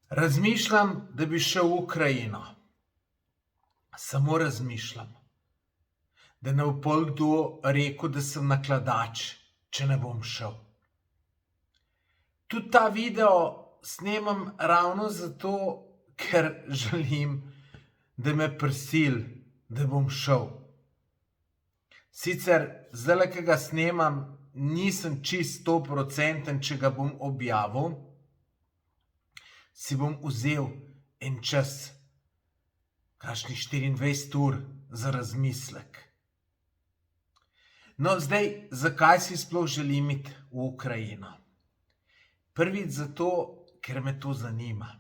Razmišljam, da bi šel v Ukrajino. Samo razmišljam. Da ne bo pol kdo rekel, da sem nakladač, če ne bom šel. Tudi ta video snemam ravno zato, ker želim, da me prisili, da bom šel. Sicer zdajle, ki ga snemam, nisem čist 100%, če ga bom objavil. Si bom vzel en čas, kakšnih 24 ur za razmislek. No, zdaj, zakaj si sploh želim iti v Ukrajino? Prvič zato, ker me to zanima.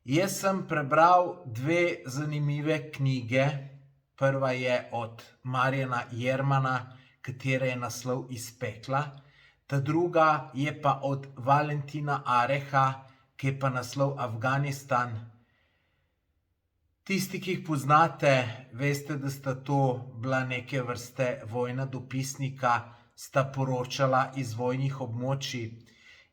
Jaz sem prebral 2 zanimive knjige. Prva je od Marjana Jermana, katera je naslov Iz pekla. Ta druga je pa od Valentina Areha, ki je pa naslov Afganistan. Tisti, ki jih poznate, veste, da sta to bila neke vrste vojna dopisnika, sta poročala iz vojnih območij.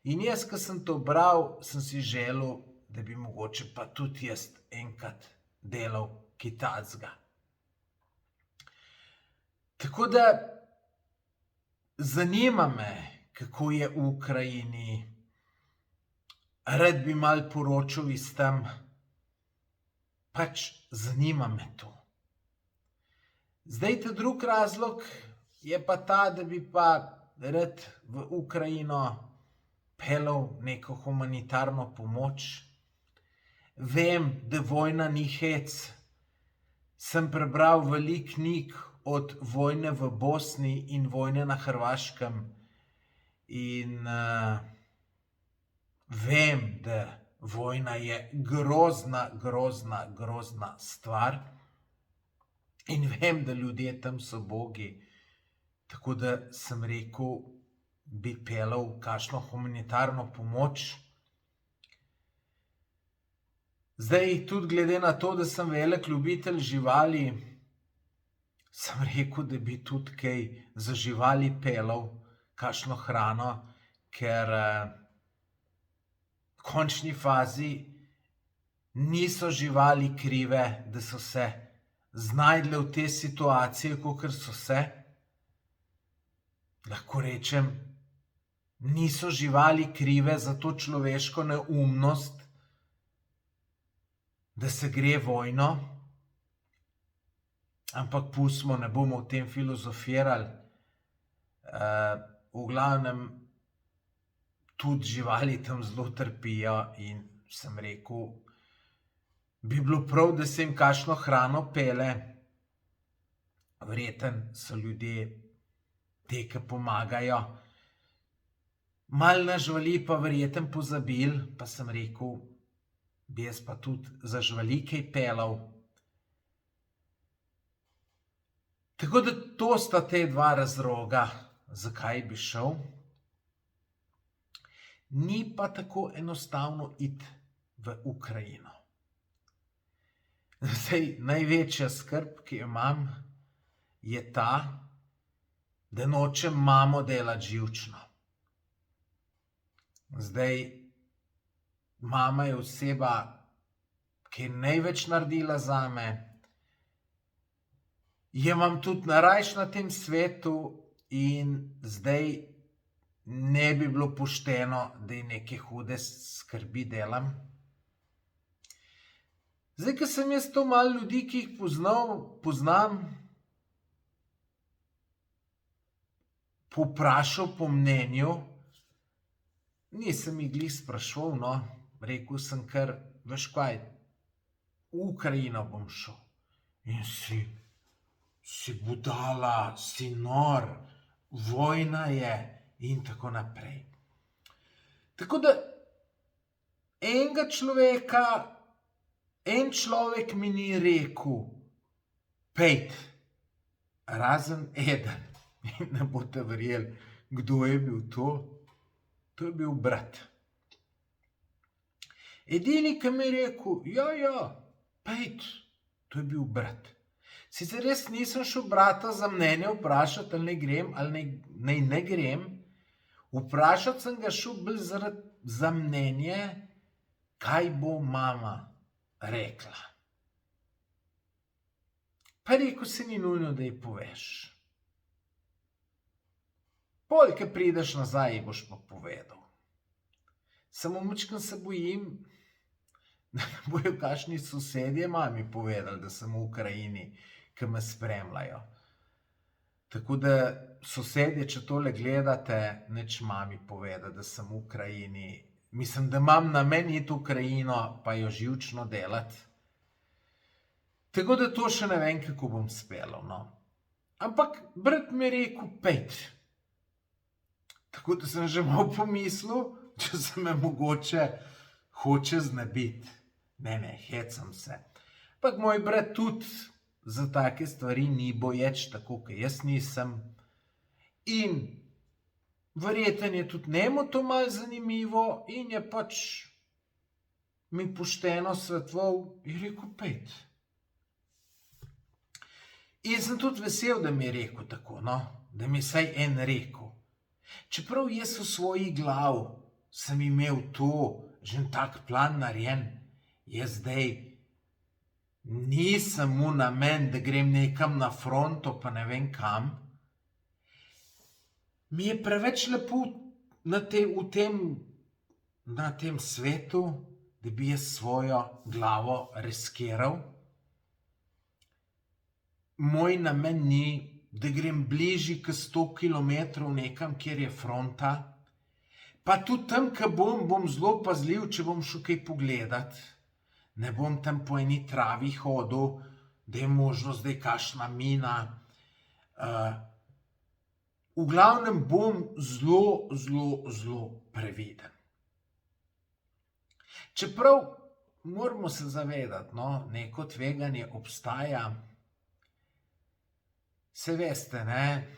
In jaz, ko sem to bral, sem si želel, da bi mogoče pa tudi jaz enkrat delal kaj takega. Tako da zanima me, kako je v Ukrajini. Rad bi malo poročal iz tam. Pač zanima me to. Zdaj, ta drugi razlog je pa ta, da bi pa rad v Ukrajino peljal neko humanitarno pomoč. Vem, da vojna ni hec. Sem prebral veliko knjig od vojne v Bosni in vojne na Hrvaškem. In vem, da vojna je grozna stvar. In vem, da ljudje tam so bogi. Tako da sem rekel, bi peljal kakšno humanitarno pomoč. Zdaj, tudi glede na to, da sem velik ljubitelj živali, sem rekel, da bi tudi kaj za živali peljal, kakšno hrano, ker v končni fazi niso živali krive, da so se znajdle v tej situaciji, kakor so se. Lahko rečem, niso živali krive za to človeško neumnost, da se gre vojno. Ampak pustimo, ne bomo o tem filozofirali. V glavnem, tudi živali tam zelo trpijo in sem rekel, bi bilo prav, da se jim kakšno hrano pelje. Verjetno so ljudje te, ki pomagajo. Malo na živali pa verjetno pozabili, pa sem rekel, bi jaz pa tudi za živali kaj peljal. Tako da to sta te 2 razloga, zakaj bi šel. Ni pa tako enostavno iti v Ukrajino. Zdaj, največja skrb, ki jo imam, je ta, da nočem mamo delati živčno. Zdaj, mama je oseba, ki je največ naredila zame. Je imam tudi najrajši na tem svetu in zdaj ne bi bilo pošteno, da ji neke hude skrbi delam. Zdaj, ko sem jaz to malo ljudi, ki jih poznam, povprašal po mnenju, nisem jih glih spraševal, no, rekel sem kar, veš kaj, v Ukrajino bom šel. In si budala, si nor, vojna je in tako naprej. Tako da en človek mi ni rekel, pejt, razen eden. In ne boste verjeli, kdo je bil to? To je bil brat. Edini, ki mi je rekel, ja, pejt, to je bil brat. Sicer res nisem šel brata za mnenje vprašati, ali naj grem ali naj ne grem. Vprašati sem ga šel bolj za mnenje, kaj bo mama rekla. Pa rekel, se ni nujno, da ji poveš. Pol, ko prideš nazaj, ji boš pa povedal. Samo majčkeno se bojim, da ne bojo kakšni sosedje mami povedali, da sem v Ukrajini, ki me spremljajo. Tako da, sosedje, če tole gledate, neč mami povedati, da sem v Ukrajini. Mislim, da imam namen iti v Ukrajino, pa jo živčno delati. Tako da to še ne vem, kako bom speljal, no. Ampak brat mi je rekel, pejt. Tako da sem že malo pomislil, če se me mogoče hoče znebiti. Ne, hecam se. Ampak moj brat tudi za take stvari ni boječ, tako kot jaz nisem. In verjetno je tudi njemu to malo zanimivo in je pač mi pošteno svetoval in rekel, pejt. In sem tudi vesel, da mi je rekel tako, no, da mi je vsaj en rekel. Čeprav jaz v svoji glavi sem imel to, že en tak plan narejen, jaz zdaj nisem mu namen, da grem nekam na fronto, pa ne vem kam. Mi je preveč lepo na tem svetu, da bi jaz svojo glavo riskiral. Moj namen ni, da grem bližje k 100 kilometrov nekam, kjer je fronta. Pa tudi tam, ko bom zelo pazljiv, če bom šel kaj pogledat. Ne bom tam po eni travi hodil, da je možnost, da je kakšna mina. V glavnem bom zelo previden. Čeprav moramo se zavedati, no, neko tveganje obstaja. Se veste, ne?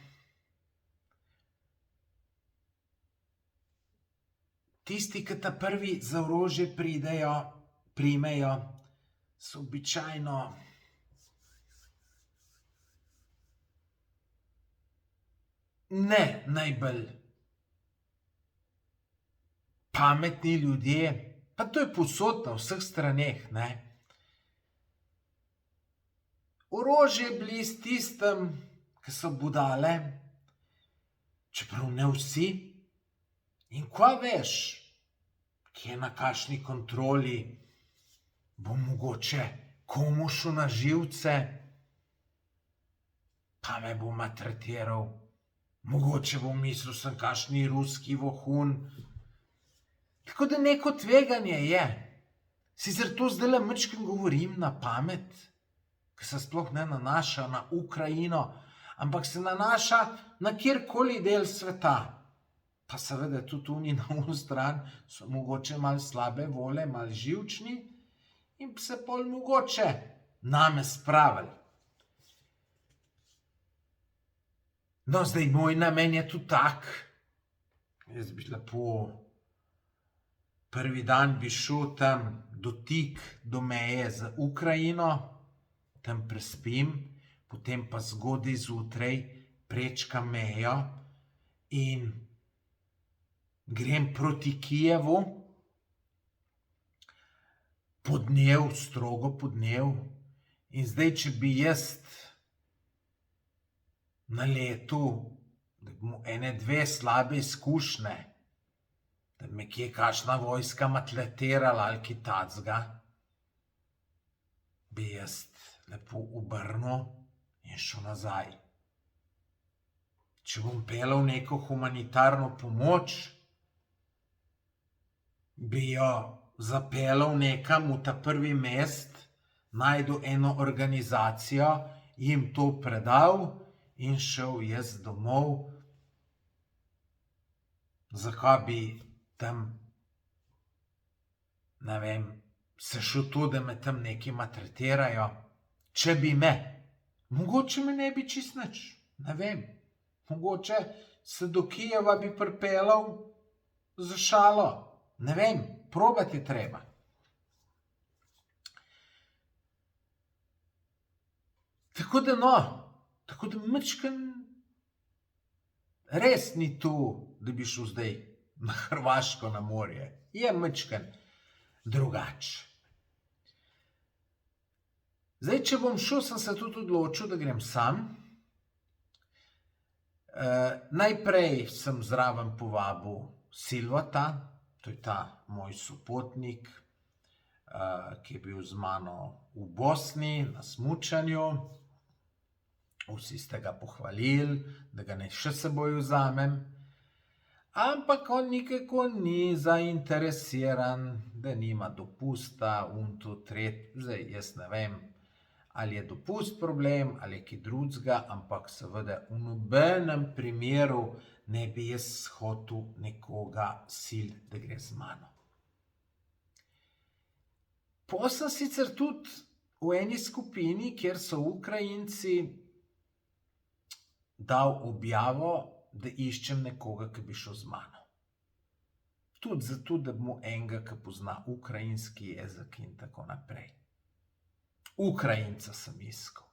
Tisti, ki ta prvi za orožje primejo, so običajno ne najbolj pametni ljudje, pa to je povsod na vseh straneh, ne. Orožje blizu tistim, ki so budale, čeprav ne vsi. In kva veš, kje na kakšni kontroli bo mogoče komu šel na živce, pa me bo maltretiral. Mogoče bo mislil, sem kakšni ruski vohun. Tako da neko tveganje je. Sicer to zdajle majčkeno govorim na pamet, ki se sploh ne nanaša na Ukrajino, ampak se nanaša na kjerkoli del sveta. Pa seveda tudi oni na ono stran so mogoče malo slabe vole, malo živčni in se pol mogoče name spravili. No, zdaj moj namen je tudi tak. Jaz bi lepo prvi dan bi šel tam dotik do meje z Ukrajino, tam prespim, potem pa zgodaj zjutraj prečkam mejo in grem proti Kijevu, podnev, strogo podnev. In zdaj, če bi jaz naletel, da bi mu ene dve slabe izkušnje, da bi me kje kakšna vojska maltretirala ali kaj takega, bi jaz lepo obrnil in šel nazaj. Če bom peljal neko humanitarno pomoč, bi jo zapeljal nekam v ta prvi mest, najdel eno organizacijo, jim to predal in šel jaz domov. Zakaj bi tam, ne vem, se šel to, da me tam neki maltretirajo? Če bi me, mogoče me ne bi čisto nič, ne vem. Mogoče se do Kijeva bi pripeljal za šalo. Ne vem, probati je treba. Tako da majčkeno res ni to, da bi šel zdaj na Hrvaško na morje. Je majčkeno. drugače. Zdaj, če bom šel, sem se tudi odločil, da grem sam. Najprej sem zraven povabil Silvata, to je ta moj sopotnik, ki je bil z mano v Bosni na smučanju. Vsi ste ga pohvalili, da ga naj še seboj vzamem. Ampak on nikako ni zainteresiran, da nima dopusta, zdaj jaz ne vem, ali je dopust problem, ali je kaj drugega, ampak seveda v nobenem primeru ne bi jaz hotel nekoga siliti, da gre z mano. Potem sem sicer tudi v eni skupini, kjer so Ukrajinci, dal objavo, da iščem nekoga, ki bi šel z mano. Tudi zato, da bomo enega, ki pozna ukrajinski jezik in tako naprej. Ukrajinca sem iskal.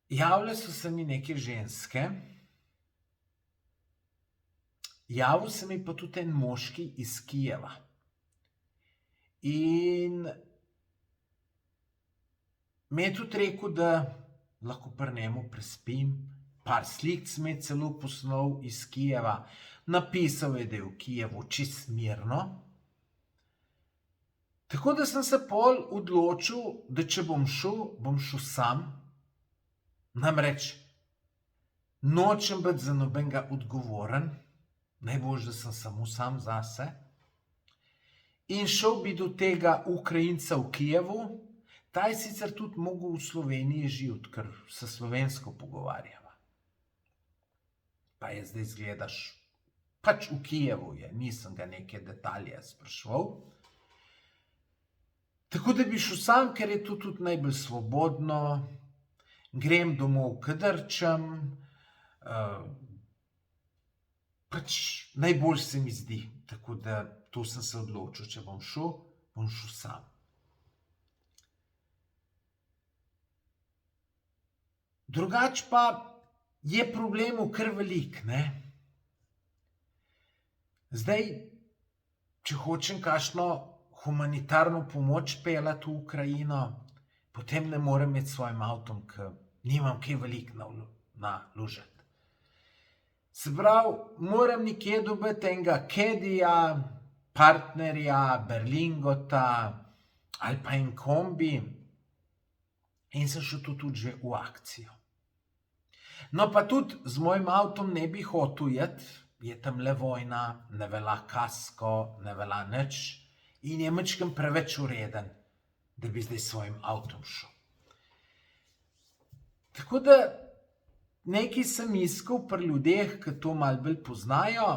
Javile so se mi neke ženske, javil se mi pa tudi en moški iz Kijeva. In mi je tudi rekel, da lahko pri njemu prespim. Par slik mi je celo poslal iz Kijeva. Napisal je, da je v Kijevu čisto mirno. Tako da sem se pol odločil, da če bom šel sam. Namreč nočem biti za nobenega odgovoren. Najbolj, da sem samo sam zase. In šel bi do tega Ukrajinca v Kijevu. Ta je sicer tudi mogel v Sloveniji živeti, ker se slovensko pogovarjava. Pa je zdaj zgledaš, pač v Kijevu je, nisem ga neke detalje spraševal. Tako da bi šel sam, ker je to tudi najbolj svobodno. Grem domov k Drčem. Pač najbolj se mi zdi. Tako da to sem se odločil, če bom šel sam. Drugač pa je problemov kar veliko, ne. Zdaj, če hočem kakšno humanitarno pomoč peljati v Ukrajino, potem ne morem imeti s svojim avtom, ker nimam kaj veliko naložiti. Se pravi, moram nekje dobiti enega Cadija, partnerja, Berlingota ali pa en kombi. In sem šel tudi že v akcijo. No, pa tudi z mojim avtom ne bi hotel iti, je tam le vojna, ne velja kasko, ne velja nič in je majčkeno preveč ureden, da bi zdaj s svojim avtom šel. Tako da nekaj sem iskal pri ljudeh, ki to malo bolj poznajo,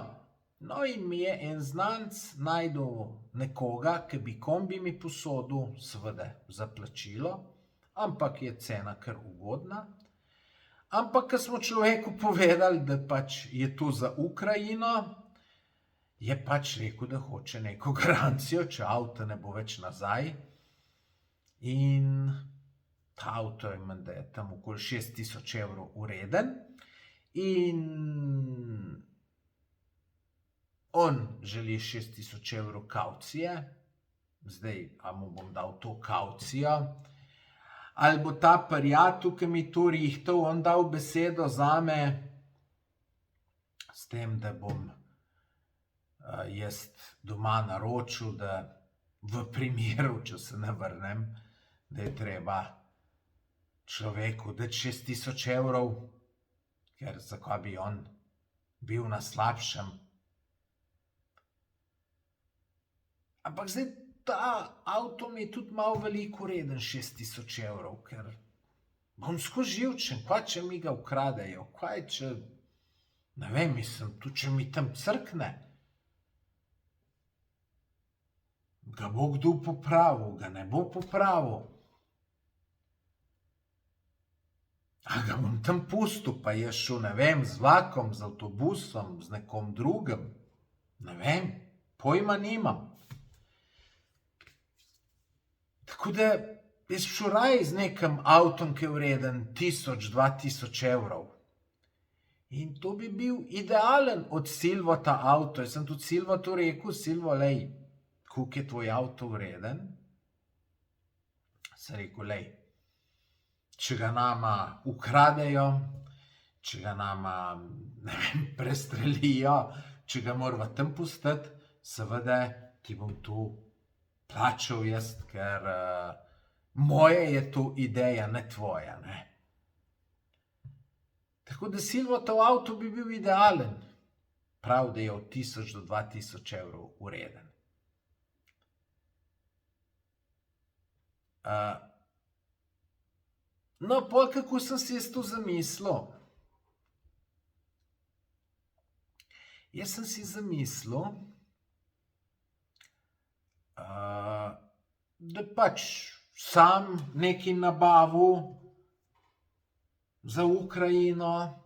no in mi je en znanec našel nekoga, ki bi kombi mi posodil, seveda za plačilo, ampak je cena kar ugodna. Ampak, ko smo človeku povedali, da pač je to za Ukrajino, je pač rekel, da hoče neko garancijo, če avto ne bo več nazaj. In ta avto je menda je tam okoli 6.000 evrov vreden. In on želi 6.000 evrov kavcije. Zdaj, a mu bom dal to kavcijo? Ali bo ta prijatelj, ki mi to rihtal, on dal besedo zame, s tem, da bom jaz doma naročil, da v primeru, če se ne vrnem, da je treba človeku dati 6.000 evrov, ker zakaj bi on bil na slabšem. Ampak zdaj, ta avto mi je tudi malo veliko vreden, 6.000 evrov, ker bom skozi živčen, kaj če mi ga ukradejo, kaj če, ne vem, mislim, tudi če mi tam crkne, ga bo kdo popravil, ga ne bo popravil. A ga bom tam pustil, pa je šel, ne vem, z vlakom, z avtobusom, z nekom drugim, ne vem, pojma nimam. Tako da jaz šel raje z nekim avtom, ki je vreden 1.000, 2.000 evrov. In to bi bil idealen od Silvo ta avto. Jaz sem tudi Silvo to rekel, Silvo, lej, koliko je tvoj avto vreden? Sem rekel, lej, če ga nama ukradejo, če ga nama, ne vem, prestrelijo, če ga morava tam pustiti, seveda ti bom to plačal jaz, ker moje je to ideja, ne tvoja, ne. Tako da Silvotov avto bi bil idealen. Prav, da je od 1000 do 2000 evrov vreden. No, pol kako sem si jaz to zamislil? Jaz sem si zamislil, da pač sam nekaj nabavil za Ukrajino.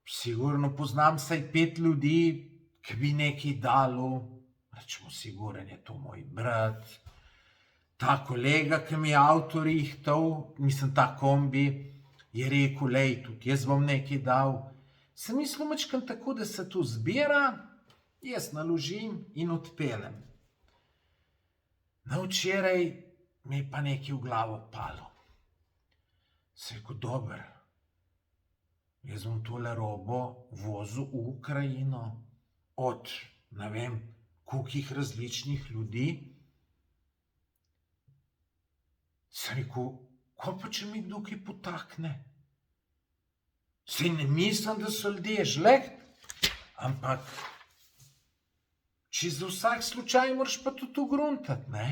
Sigurno poznam vsaj 5 ljudi, ki bi nekaj dalo. Rečemo, siguren je to moj brat, ta kolega, ki mi je avto rihtal, mislim, ta kombi, je rekel, lej, tudi jaz bom nekaj dal. Sem mislil majčkeno tako, da se to zbira, jaz naložim in odpeljem. Na včeraj mi je pa nekaj v glavo palo. Sem rekel, dober, jaz bom tole robo vozil v Ukrajino od, ne vem, kolikih različnih ljudi. Sem rekel, kaj pa če mi kdo kaj potakne? Saj ne mislim, da so ljudje žleht, ampak če za vsak slučaj moraš pa tudi ugruntati, ne?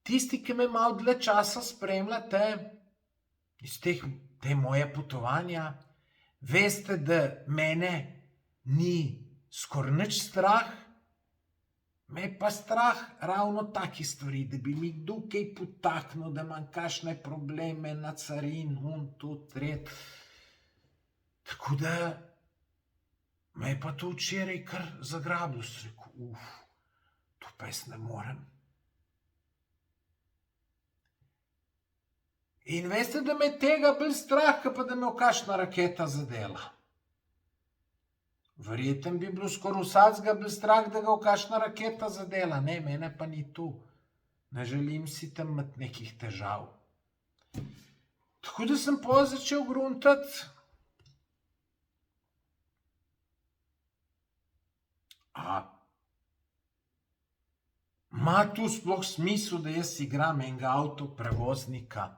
Tisti, ki me malo dlje časa spremljate iz te moje potovanja, veste, da mene ni skoraj nič strah, me je pa strah ravno takih stvari, da bi mi kdo kaj potaknil, da imam kakšne probleme na carin, to, tret. Tako da me je pa to včeraj kar zagrabilo, sem rekel, to pa jaz ne morem. In veste, da me je tega bolj strah, pa da me je kakšna raketa zadela. Verjetno bi bilo skoraj vsakega bolj strah, da ga kakšna raketa zadela. Ne, mene pa ni tu. Ne želim si tam imeti nekih težav. Tako da sem pol začel gruntati. Ma tu sploh smisel, da jaz igram enega avtoprevoznika?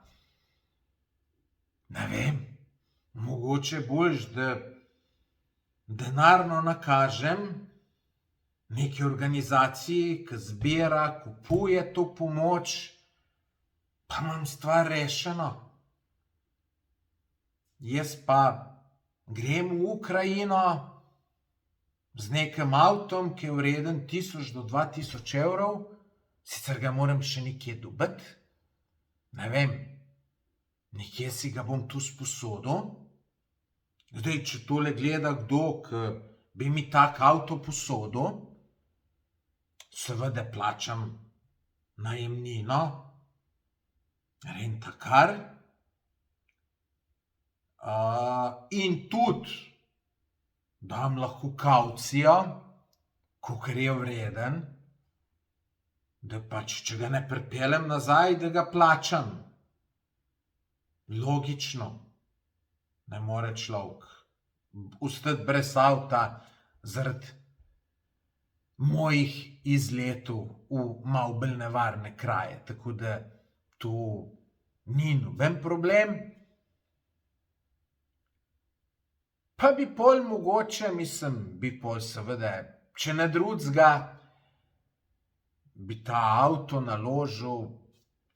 Ne vem, mogoče boljš, da denarno nakažem neki organizaciji, ki zbira, kupuje to pomoč, pa imam stvar rešeno. Jaz pa grem v Ukrajino z nekim avtom, ki je vreden 1000 do 2000 evrov, sicer ga moram še nekje dobiti, ne vem, nekje si ga bom tu sposodil. Zdaj, če tole gleda kdo, ki bi mi tak avto posodil, seveda plačam najemnino, rentakar, in tudi dam lahko kavcijo, kolikor je vreden, da pač, če ga ne pripeljem nazaj, da ga plačam. Logično. Ne more človek ostati brez avta zaradi mojih izletov v malo bolj nevarne kraje. Tako da to ni noben problem. Pa bi pol mogoče, bi pol seveda, če ne drugega, bi ta avto naložil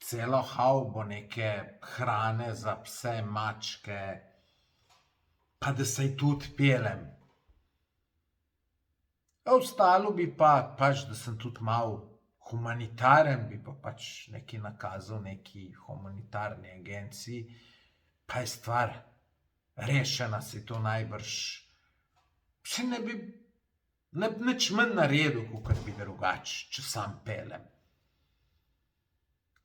celo havbo neke hrane za pse, mačke, pa da se tudi peljem. Ostalo bi pa pač, da sem tudi malo humanitaren, bi pa pač nekaj nakazal neki humanitarni agenciji, pa je stvar rešena, si to najbrž, se ne bi nič manj naredil, kakor bi drugače, če sam peljem.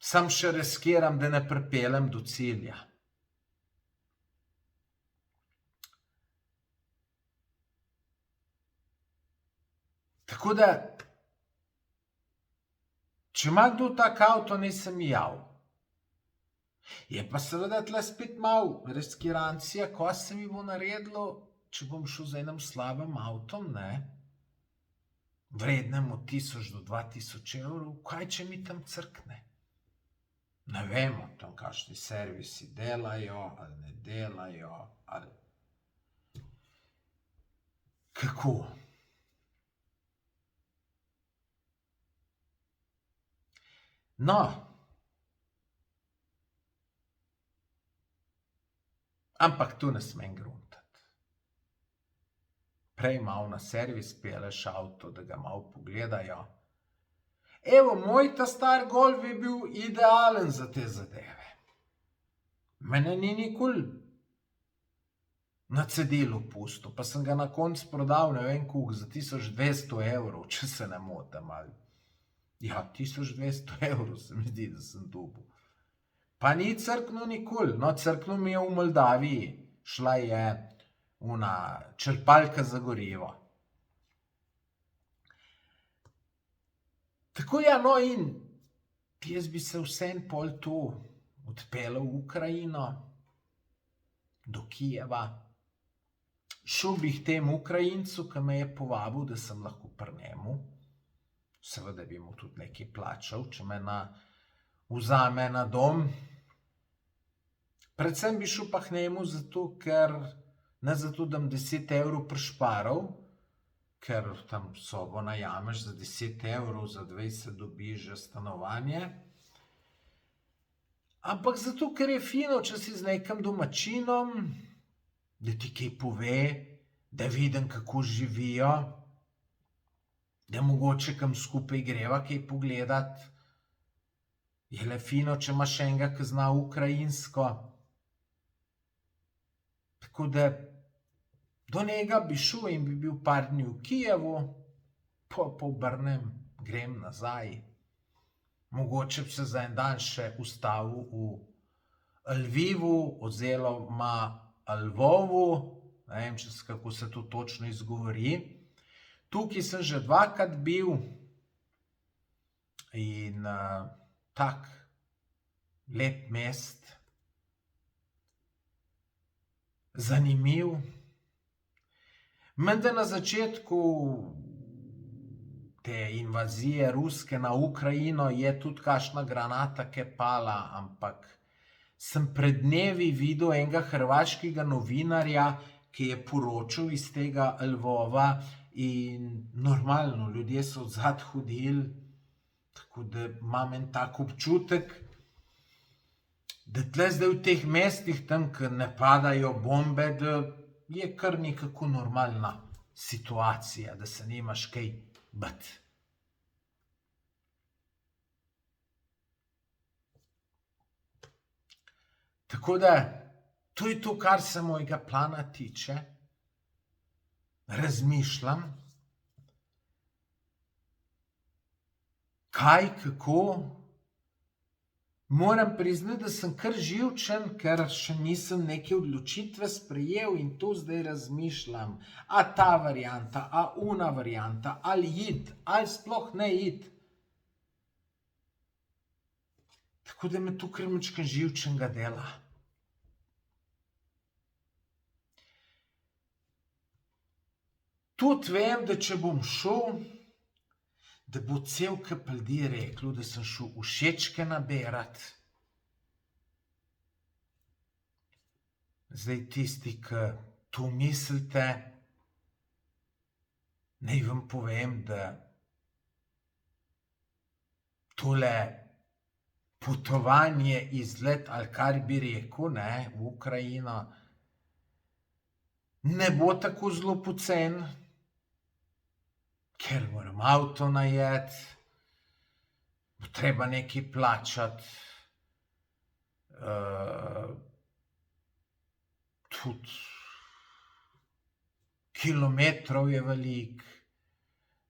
Sam še riskiram, da ne pripeljem do cilja. Tako da, če ima kdo tak avto, naj se mi javi. Je pa seveda tle spet malo riskirancija, ko se mi bo naredilo, če bom šel z enim slabim avtom, ne, vrednem od 1000 do 2000 evrov, kaj če mi tam crkne? Ne vemo tam, kakšni servisi delajo ali ne delajo, ali kako. No, ampak tu ne smem gruntati. Prej malo na servis peleš avto, da ga malo pogledajo. Evo, moj ta star Golf je bil idealen za te zadeve. Mene ni nikoli na cedilu pustil, pa sem ga na koncu prodal, ne vem koliko, za 1200 evrov, če se ne motim. Ja, 1200 evrov se mi zdi, da sem dobil. Pa ni crknil nikoli, no, crknil mi je v Moldaviji, šla je una črpalka za gorivo. Tako ja, no, in jaz bi se vseeno pol tu odpeljal v Ukrajino, do Kijeva. Šel bi k temu Ukrajincu, ki me je povabil, da sem lahko pri njemu. Seveda bi mu tudi nekaj plačal, če me vzame na dom. Predvsem bi šel pa k njemu zato, ker ne zato, da bom 10 evrov prišparal, ker tam sobo najameš za 10 evrov, za 20 dobiš že stanovanje. Ampak zato, ker je fino, če si z nekim domačinom, da ti kaj pove, da vidim, kako živijo, da mogoče kam skupaj greva kaj pogledat. Je le fino, če imaš enega, ki zna ukrajinsko. Tako da do njega bi šel in bi bil par dni v Kijevu, pa obrnem, grem nazaj. Mogoče bi se za en dan še ustavil v Lvivu oziroma Lvovu, ne vem, kako se to točno izgovori. Tukaj sem že dvakrat bil in tak lep mest, zanimiv. Menda na začetku te invazije ruske na Ukrajino je tudi kakšna granata kaj pala, ampak sem pred dnevi videl enega hrvaškega novinarja, ki je poročal iz tega Lvova in normalno, ljudje so odzad hodili, tako da imam en tak občutek, da tle zdaj v teh mestih, tam, ki ne padajo bombe, da je kar nekako normalna situacija, da se nimaš kaj bati. Tako da, to je to, kar se mojega plana tiče. Razmišljam, kaj, kako. Moram priznati, da sem kar živčen, ker še nisem neke odločitve sprejel in to zdaj razmišljam. A ta varianta, a una varianta, ali iti, ali sploh ne iti. Tako da me to kar majčkeno živčenega dela. Tudi vem, da če bom šel, da bo cel kup ljudi reklo, da sem šel všečke naberat. Zdaj tisti, ki to mislite, naj vam povem, da tole potovanje, izlet, ali kar bi rekel, ne, v Ukrajino, ne bo tako zelo pocen, ker moram avto najeti, bo treba nekaj plačati, tudi kilometrov je veliko,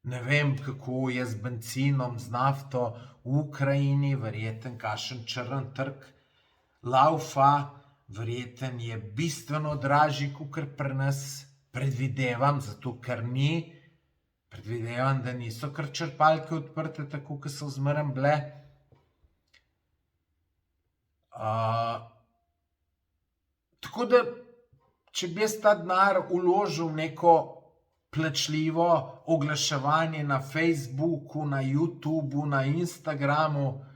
Ne vem, kako je z bencinom, z nafto v Ukrajini, verjeten kakšen črn trg laufa, verjeten je bistveno dražji, kakor pri nas, predvidevam, zato ker predvidevam, da niso kar črpalke odprte, tako kot so zmeraj bile. Tako da, če bi jaz ta denar vložil v neko plačljivo oglaševanje na Facebooku, na YouTubu, na Instagramu,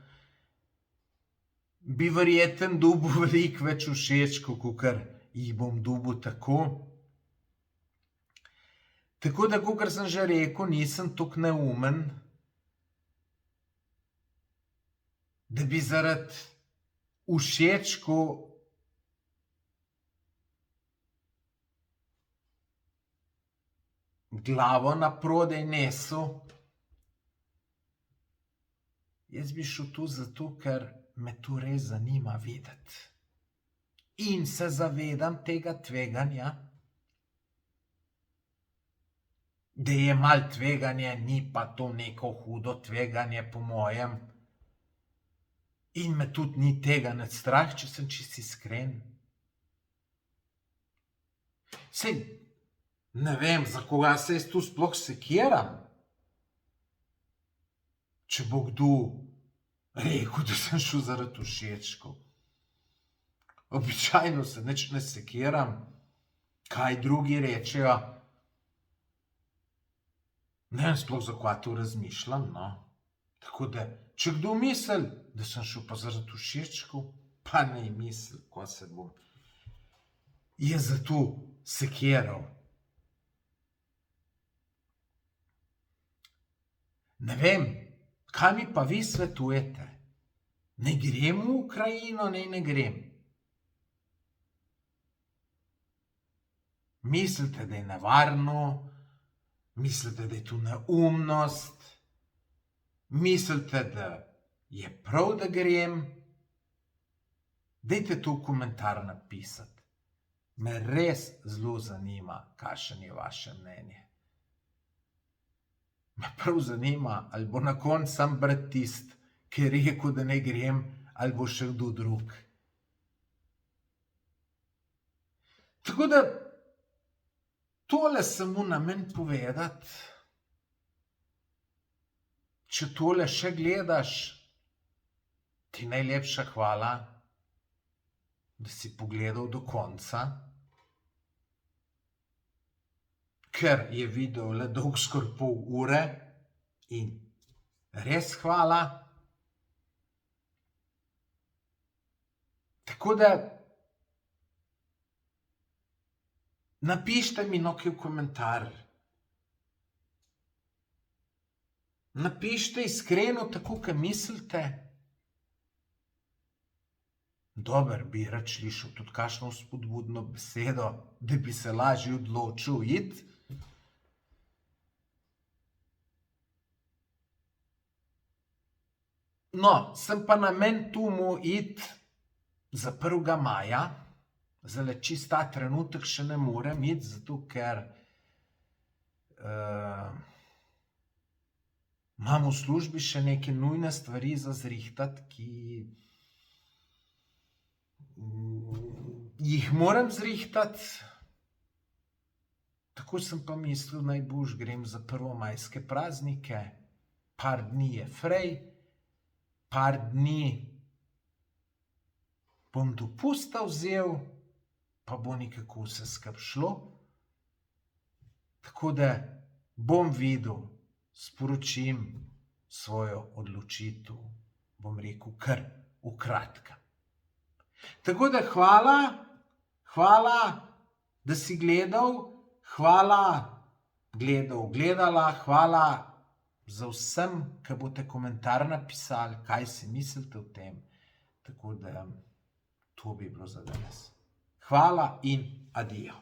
bi verjeten dobil veliko več všečkov, kakor jih bom dobil tako. Tako da, kakor sem že rekel, nisem toliko neumen, da bi zaradi všečkov glavo na prodaj nesel. Jaz bi šel tu zato, ker me tu res zanima videti. In se zavedam tega tveganja, da je malo tveganje, ni pa to neko hudo tveganje po mojem. In me tudi ni tega nič strah, če sem čisto iskren. Saj ne vem, za koga se jaz tu sploh sekiram. Če bo kdo rekel, da sem šel zaradi všečkov. Običajno se nič ne sekiram, kaj drugi rečejo. Ne vem sploh, za kaj to razmišljam, no. Tako da, če kdo misli, da sem šel pa zaradi všečkov, pa naj misli, ko se bom jaz za to sekiral. Ne vem, kaj mi pa vi svetujete? Naj grem v Ukrajino, naj ne grem? Mislite, da je nevarno? Mislite, da je to neumnost? Mislite, da je prav, da grem? Dajte to v komentar napisati. Me res zelo zanima, kakšen je vaše mnenje. Me prav zanima, ali bo na koncu sam brat tisti, ki je rekel, da ne grem, ali bo še kdo drug. Tako da, tole sem mu namen povedati. Če tole še gledaš, ti najlepša hvala, da si pogledal do konca, ker je video le dolg skoraj pol ure in res hvala. Tako da, napišite mi nekaj v komentar. Napišite iskreno, tako kot mislite. Dober, bi rad slišal tudi kakšno spodbudno besedo, da bi se lažje odločil iti. No, sem pa namen tu mu iti za 1. maja. Zdaj, čisto ta trenutek še ne morem iti, zato ker imam v službi še neke nujne stvari za zrihtati, ki jih moram zrihtati. Tako sem pa mislil, najboljše grem za prvomajske praznike. Par dni je frej, par dni bom dopusta vzel, pa bo nekako vse skupaj šlo. Tako da bom videl, sporočim svojo odločitev, bom rekel, kar v kratkem. Tako da hvala, da si gledal, gledala, hvala za vsem, ki boste komentar napisali, kaj si mislite o tem. Tako da, to bi bilo za danes. Hvala in adijo.